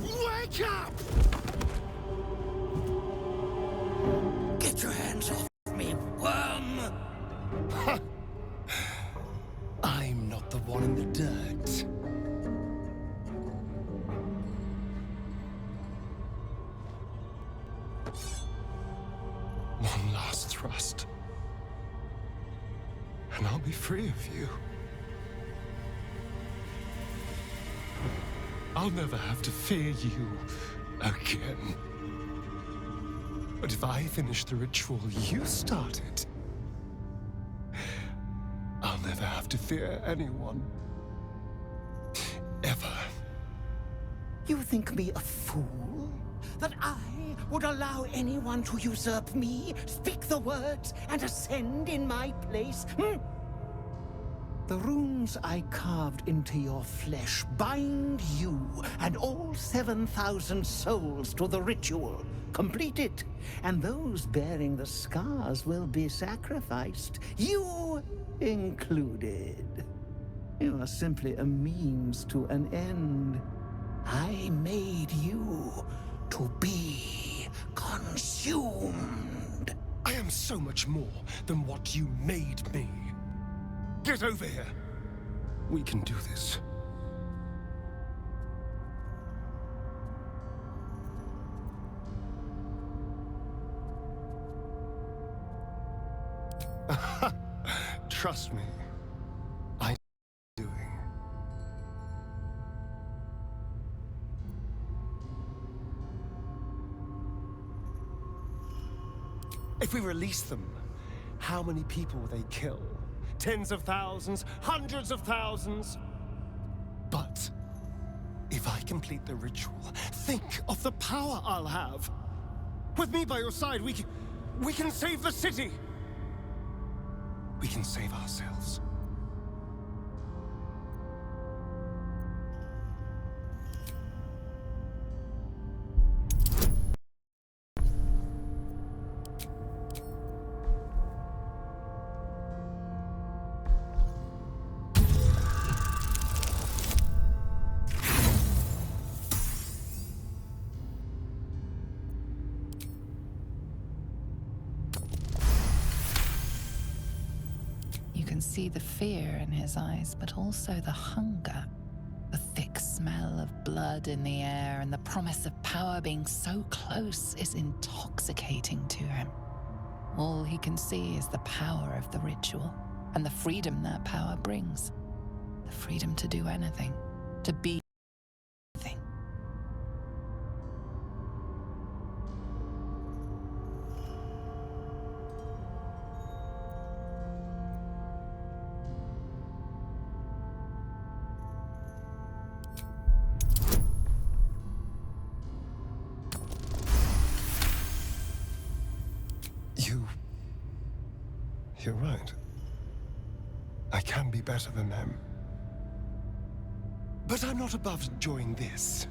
Wake up! Get your hands off me, worm! I'm not the one in the dirt. One last thrust. And I'll be free of you. I'll never have to fear you again. But if I finish the ritual you started, I'll never have to fear anyone. Ever. You think me a fool? That I would allow anyone to usurp me, speak the words, and ascend in my place? The runes I carved into your flesh bind you and all 7,000 souls to the ritual. Complete it, and those bearing the scars will be sacrificed, you included. You are simply a means to an end. I made you to be consumed. I am so much more than what you made me. Get over here. We can do this. Trust me. I know what I'm doing. If we release them, how many people will they kill? Tens of thousands, hundreds of thousands? But if I complete the ritual, think of the power I'll have. With me by your side, we can save the city. We can save ourselves. See the fear in his eyes, but also the hunger. The thick smell of blood in the air and the promise of power being so close is intoxicating to him. All he can see is the power of the ritual and the freedom that power brings. The freedom to do anything, to be anything. You're right. I can be better than them. But I'm not above enjoying this.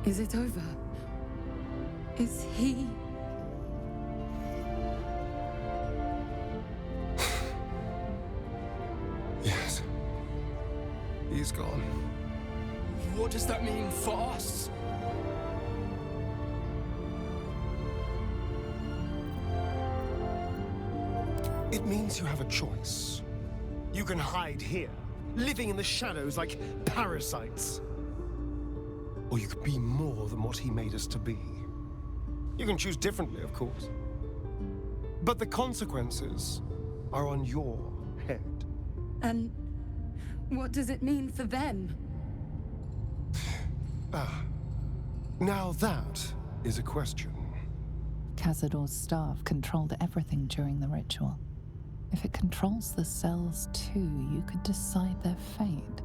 Is it over? Is he... Yes. He's gone. What does that mean for us? It It means you have a choice. You can hide here, living in the shadows like parasites. Or you could be more than what he made us to be. You can choose differently, of course. But the consequences are on your head. And what does it mean for them? Now that is a question. Cazador's staff controlled everything during the ritual. If it controls the cells too, you could decide their fate.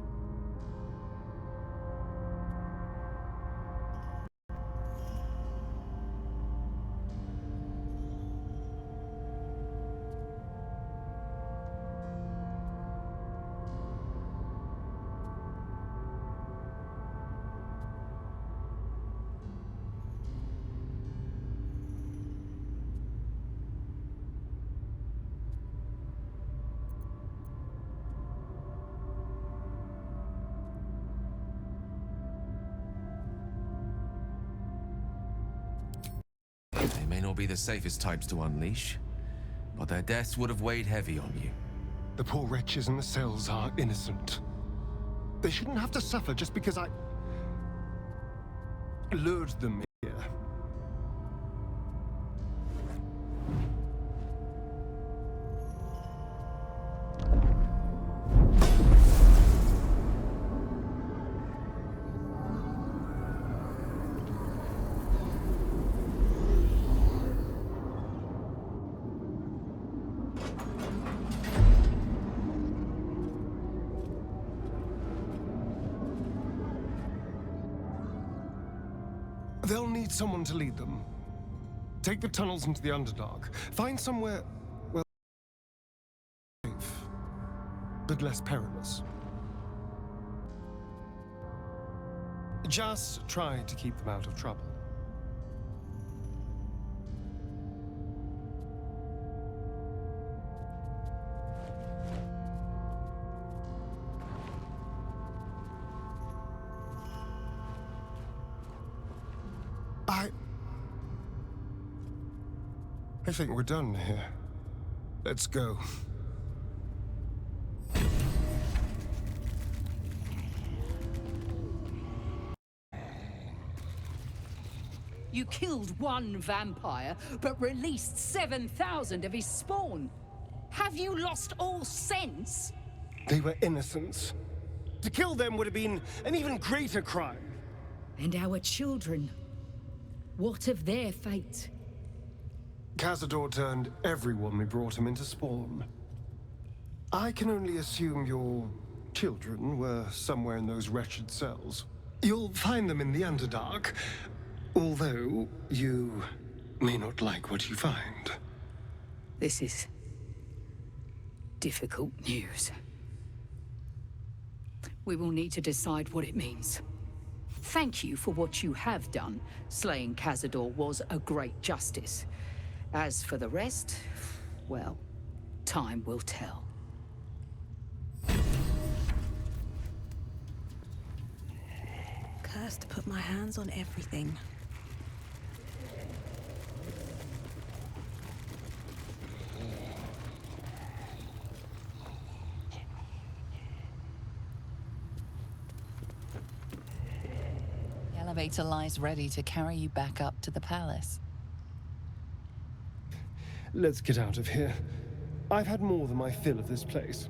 They may not be the safest types to unleash, but their deaths would have weighed heavy on you. The poor wretches in the cells are innocent. They shouldn't have to suffer just because I lured them here. They'll need someone to lead them. Take the tunnels into the Underdark. Find somewhere, well, safe, but less perilous. Just try to keep them out of trouble. I think we're done here. Let's go. You killed one vampire, but released 7,000 of his spawn. Have you lost all sense? They were innocents. To kill them would have been an even greater crime. And our children? What of their fate? Cazador turned everyone we brought him into spawn. I can only assume your children were somewhere in those wretched cells. You'll find them in the Underdark, although you may not like what you find. This is difficult news. We will need to decide what it means. Thank you for what you have done. Slaying Cazador was a great justice. As for the rest, well, time will tell. Cursed to put my hands on everything. The elevator lies ready to carry you back up to the palace. Let's get out of here. I've had more than my fill of this place.